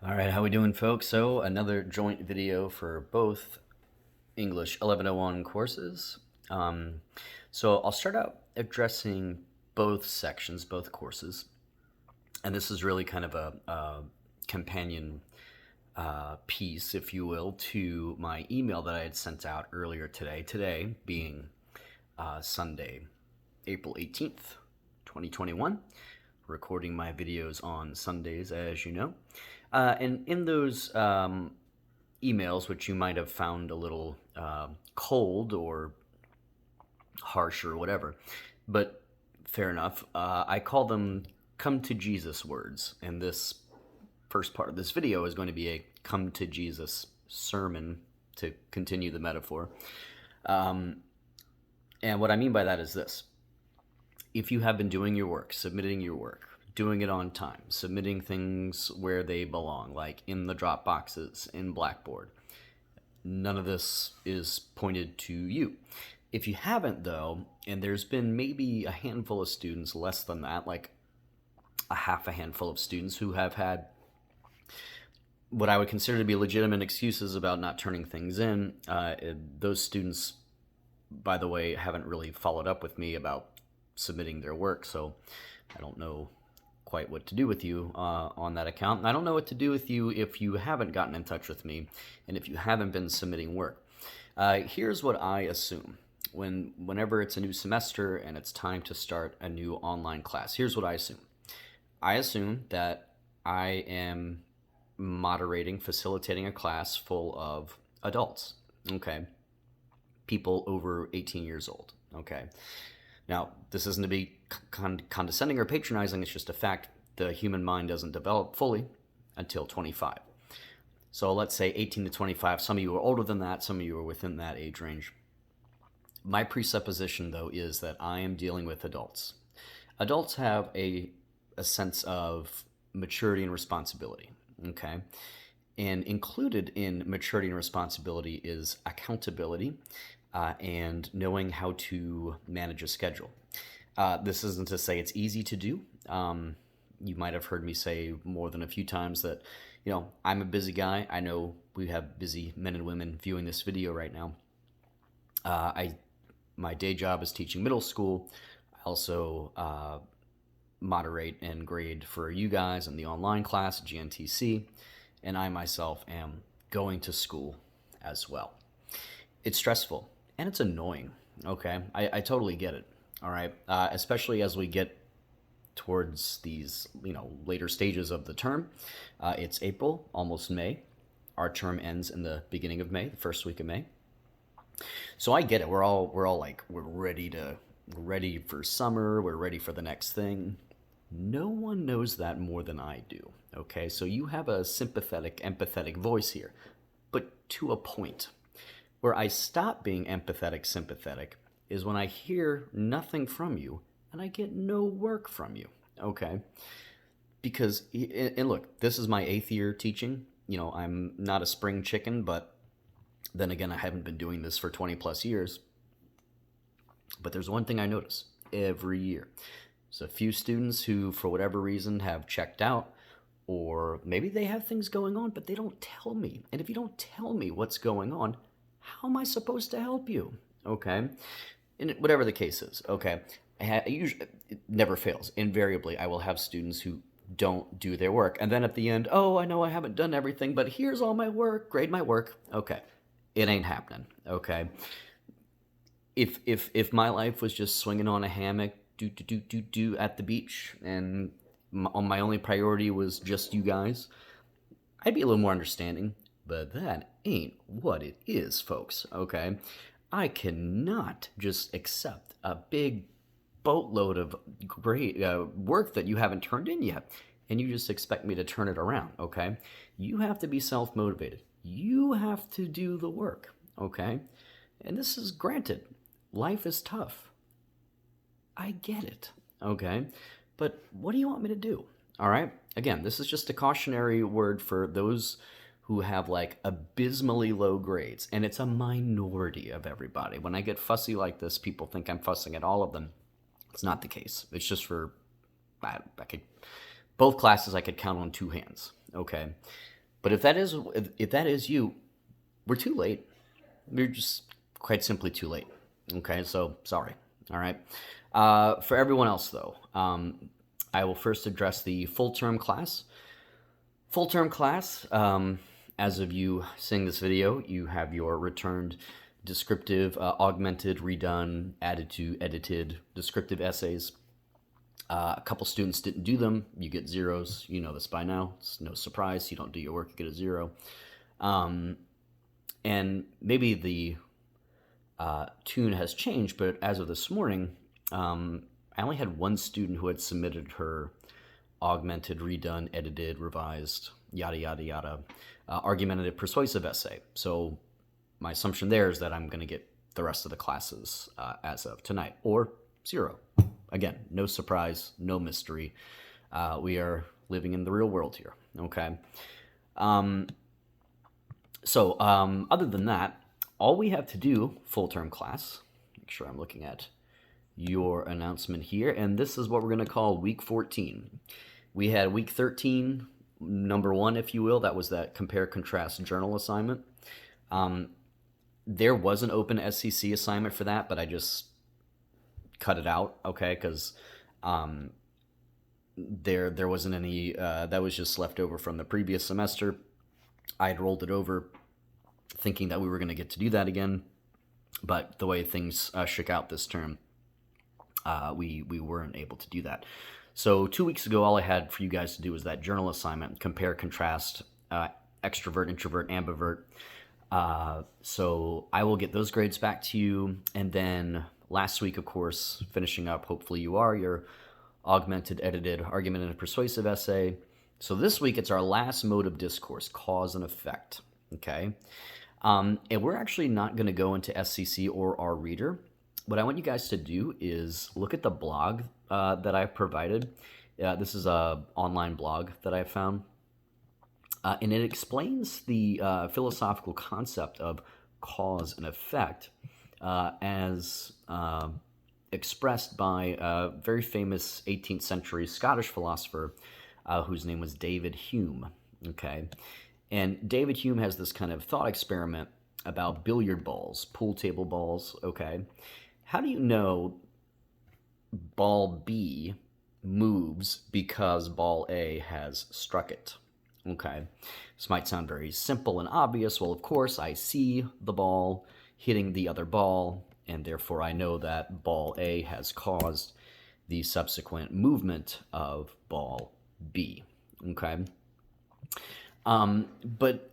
All right, how we doing, folks? So another joint video for both English 1101 courses. Um, so I'll start out addressing both sections, both courses, and this is really kind of a companion piece, if you will, to my email that I had sent out earlier today. Today being Sunday, April 18th, 2021. Recording my videos on Sundays, as you know. And in those emails, which you might have found a little cold or harsh or whatever, but fair enough, I call them come to Jesus words. And this first part of this video is going to be a come to Jesus sermon to continue the metaphor. And what I mean by that is this. If you have been doing your work, submitting your work, doing it on time, submitting things where they belong, like in the drop boxes in Blackboard, none of this is pointed to you. If you haven't, though, and there's been maybe a handful of students, less than that, like a half a handful of students who have had what I would consider to be legitimate excuses about not turning things in, those students, by the way, haven't really followed up with me about submitting their work, so I don't know quite what to do with you on that account. And I don't know what to do with you if you haven't gotten in touch with me and if you haven't been submitting work. Here's what I assume whenever it's a new semester and it's time to start a new online class. Here's what I assume. I assume that I am moderating, facilitating a class full of adults, okay? People over 18 years old, okay? Now, this isn't to be condescending or patronizing, it's just a fact. The human mind doesn't develop fully until 25. So let's say 18 to 25. Some of you are older than that, some of you are within that age range. My presupposition, though, is that I am dealing with adults. Adults have a sense of maturity and responsibility, okay? And included in maturity and responsibility is accountability, and knowing how to manage a schedule. This isn't to say it's easy to do. You might have heard me say more than a few times that, I'm a busy guy. I know we have busy men and women viewing this video right now. My day job is teaching middle school. I also moderate and grade for you guys in the online class, GNTC, and I myself am going to school as well. It's stressful. And it's annoying, okay? I totally get it, all right? Especially as we get towards these, later stages of the term. It's April, almost May. Our term ends in the beginning of May, the first week of May. So I get it. We're all like, we're ready for summer. We're ready for the next thing. No one knows that more than I do, okay? So you have a sympathetic, empathetic voice here, but to a point. Where I stop being empathetic, sympathetic, is when I hear nothing from you and I get no work from you, okay? Because, and look, this is my 8th year teaching. I'm not a spring chicken, but then again, I haven't been doing this for 20 plus years. But there's one thing I notice every year. There's a few students who, for whatever reason, have checked out, or maybe they have things going on, but they don't tell me. And if you don't tell me what's going on, how am I supposed to help you? Okay, and whatever the case is, okay, usually it never fails. Invariably, I will have students who don't do their work, and then at the end, oh, I know I haven't done everything, but here's all my work. Grade my work. Okay, it ain't happening. Okay, if my life was just swinging on a hammock, do at the beach, and my only priority was just you guys, I'd be a little more understanding. But that ain't what it is, folks, okay? I cannot just accept a big boatload of great work that you haven't turned in yet, and you just expect me to turn it around, okay? You have to be self-motivated. You have to do the work, okay? And this is granted. Life is tough. I get it, okay? But what do you want me to do, all right? Again, this is just a cautionary word for those who have like abysmally low grades, and it's a minority of everybody. When I get fussy like this, people think I'm fussing at all of them. It's not the case. It's just for both classes I could count on 2 hands, okay? But if that is you, we're too late. We're just quite simply too late. Okay, so sorry. All right. For everyone else, though, I will first address the full term class. Full term class, as of you seeing this video, you have your returned descriptive, augmented, redone, added to, edited descriptive essays. A couple students didn't do them. You get zeros. You know this by now. It's no surprise. You don't do your work, you get a zero. And maybe the tune has changed, but as of this morning, I only had one student who had submitted her augmented, redone, edited, revised, yada, yada, yada, argumentative, persuasive essay. So my assumption there is that I'm going to get the rest of the classes as of tonight, or zero. Again, no surprise, no mystery. We are living in the real world here, okay? So other than that, all we have to do, full-term class, make sure I'm looking at your announcement here, and this is what we're going to call week 14. We had week 13, number 1, if you will. That was that compare contrast journal assignment. There was an open SCC assignment for that, but I just cut it out, okay, because there wasn't any, that was just left over from the previous semester. I had rolled it over thinking that we were going to get to do that again, but the way things shook out this term, we weren't able to do that. So 2 weeks ago, all I had for you guys to do was that journal assignment, compare, contrast, extrovert, introvert, ambivert. So I will get those grades back to you. And then last week, of course, finishing up, hopefully you are, your augmented, edited, argumentative, persuasive essay. So this week, it's our last mode of discourse, cause and effect, okay? And we're actually not going to go into SCC or our reader. What I want you guys to do is look at the blog that I've provided. This is an online blog that I found. And it explains the philosophical concept of cause and effect as expressed by a very famous 18th century Scottish philosopher whose name was David Hume. Okay, and David Hume has this kind of thought experiment about billiard balls, pool table balls. Okay, how do you know ball B moves because ball A has struck it? Okay, this might sound very simple and obvious. Well, of course, I see the ball hitting the other ball, and therefore I know that ball A has caused the subsequent movement of ball B. Okay, but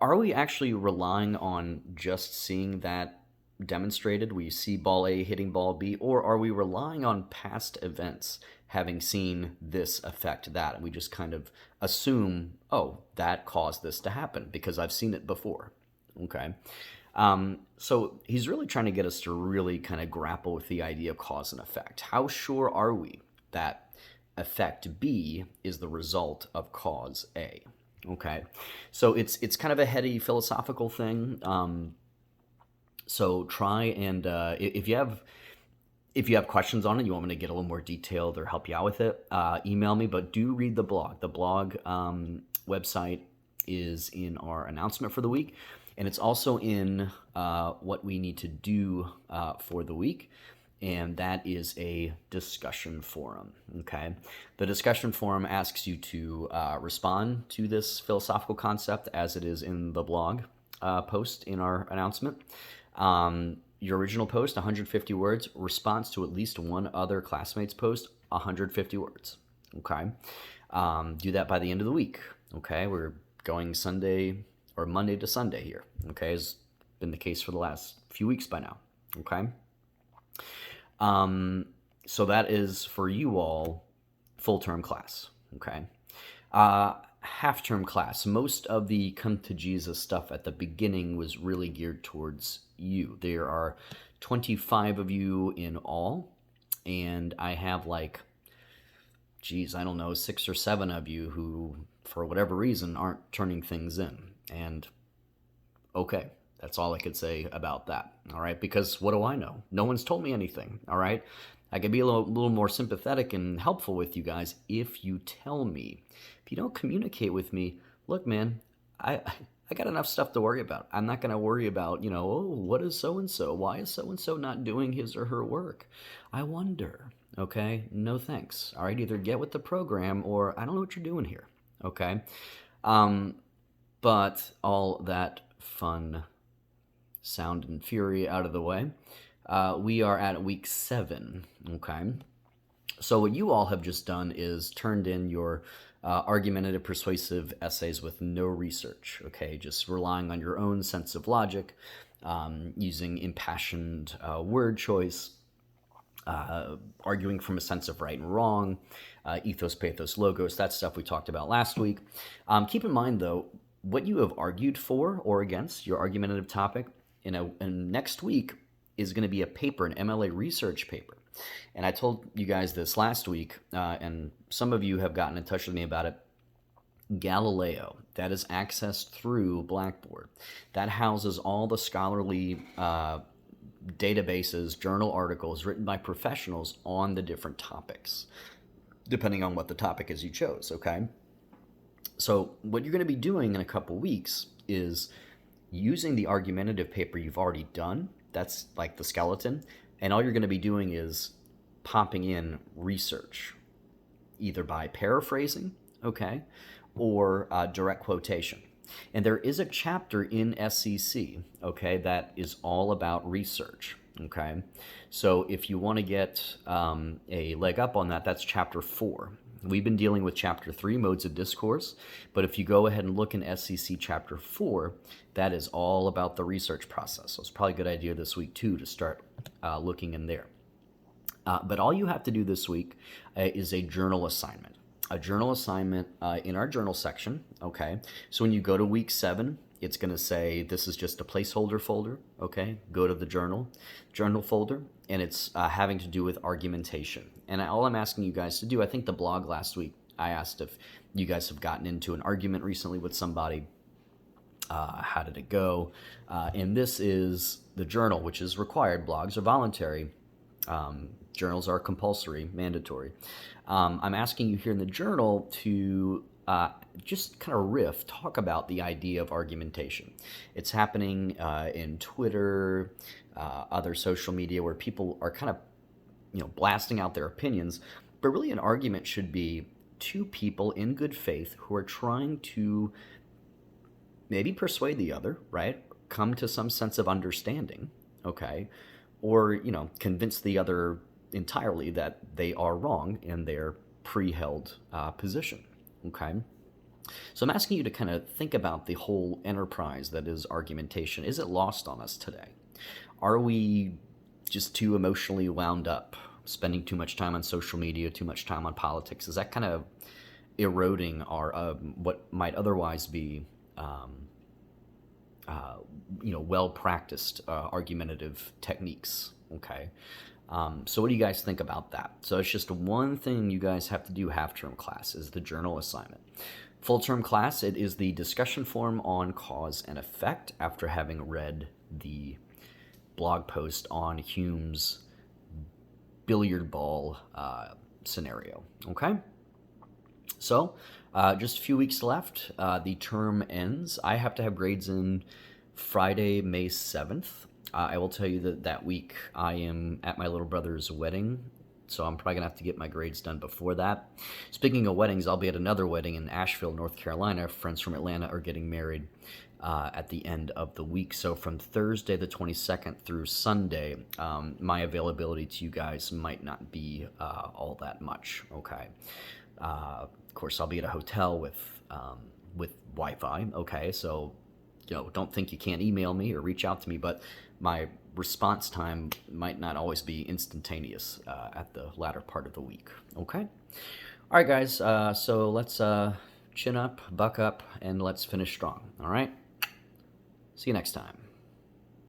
are we actually relying on just seeing that demonstrated? We see ball A hitting ball B, or are we relying on past events having seen this affect that, and we just kind of assume, oh, that caused this to happen because I've seen it before? Okay, so he's really trying to get us to really kind of grapple with the idea of cause and effect. How sure are we that effect B is the result of cause A? Okay, so it's kind of a heady philosophical thing. So try and if you have questions on it, you want me to get a little more detailed or help you out with it, email me. But do read the blog. The blog website is in our announcement for the week, and it's also in what we need to do for the week, and that is a discussion forum. Okay, the discussion forum asks you to respond to this philosophical concept as it is in the blog post in our announcement. Your original post, 150 words, response to at least one other classmate's post, 150 words, okay? Do that by the end of the week, okay? We're going Sunday or Monday to Sunday here, okay? Has been the case for the last few weeks by now, okay? So that is for you all full-term class, okay? Half-term class. Most of the Come to Jesus stuff at the beginning was really geared towards you. There are 25 of you in all, and I have like, geez, I don't know, 6 or 7 of you who, for whatever reason, aren't turning things in. And okay, that's all I could say about that, all right? Because what do I know? No one's told me anything, all right? I can be a little more sympathetic and helpful with you guys if you tell me. If you don't communicate with me, look, man, I I got enough stuff to worry about. I'm not going to worry about, oh, what is so and so? Why is so and so not doing his or her work? I wonder. Okay? No thanks. All right, either get with the program or I don't know what you're doing here. Okay? Um but all that fun sound and fury out of the way. We are at week 7. Okay? So what you all have just done is turned in your argumentative, persuasive essays with no research. Okay, just relying on your own sense of logic, using impassioned word choice, arguing from a sense of right and wrong, ethos, pathos, logos. That stuff we talked about last week. Keep in mind though, what you have argued for or against your argumentative topic in next week is going to be a paper, an MLA research paper. And I told you guys this last week, and some of you have gotten in touch with me about it. Galileo, that is accessed through Blackboard. That houses all the scholarly databases, journal articles written by professionals on the different topics, depending on what the topic is you chose, okay? So what you're going to be doing in a couple weeks is using the argumentative paper you've already done. That's like the skeleton. And all you're going to be doing is popping in research, either by paraphrasing, okay, or direct quotation. And there is a chapter in SEC, okay, that is all about research, okay? So if you want to get a leg up on that, that's chapter 4. We've been dealing with chapter 3, modes of discourse, but if you go ahead and look in SEC chapter 4, that is all about the research process. So it's probably a good idea this week too to start looking in there. But all you have to do this week is a journal assignment. A journal assignment in our journal section, okay? So when you go to week 7, it's going to say this is just a placeholder folder, okay? Go to the journal folder, and it's having to do with argumentation. And all I'm asking you guys to do, I think the blog last week, I asked if you guys have gotten into an argument recently with somebody. How did it go? And this is the journal, which is required. Blogs are voluntary. Journals are compulsory, mandatory. I'm asking you here in the journal to just kind of talk about the idea of argumentation. It's happening in Twitter, other social media, where people are kind of, blasting out their opinions. But really, an argument should be two people in good faith who are trying to maybe persuade the other, right? Come to some sense of understanding, okay? Or, convince the other entirely that they are wrong in their pre-held position, okay? So I'm asking you to kind of think about the whole enterprise that is argumentation. Is it lost on us today? Are we just too emotionally wound up, spending too much time on social media, too much time on politics? Is that kind of eroding our what might otherwise be well-practiced argumentative techniques, okay? So what do you guys think about that? So it's just one thing you guys have to do half-term class is the journal assignment. Full-term class, it is the discussion forum on cause and effect after having read the blog post on Hume's billiard ball scenario, okay? So just a few weeks left. The term ends. I have to have grades in Friday, May 7th. I will tell you that week I am at my little brother's wedding, so I'm probably going to have to get my grades done before that. Speaking of weddings, I'll be at another wedding in Asheville, North Carolina. Friends from Atlanta are getting married at the end of the week. So from Thursday the 22nd through Sunday, my availability to you guys might not be all that much, okay? Of course, I'll be at a hotel with Wi-Fi, okay? So, don't think you can't email me or reach out to me, but my response time might not always be instantaneous at the latter part of the week, okay? All right, guys, so let's chin up, buck up, and let's finish strong, all right? See you next time.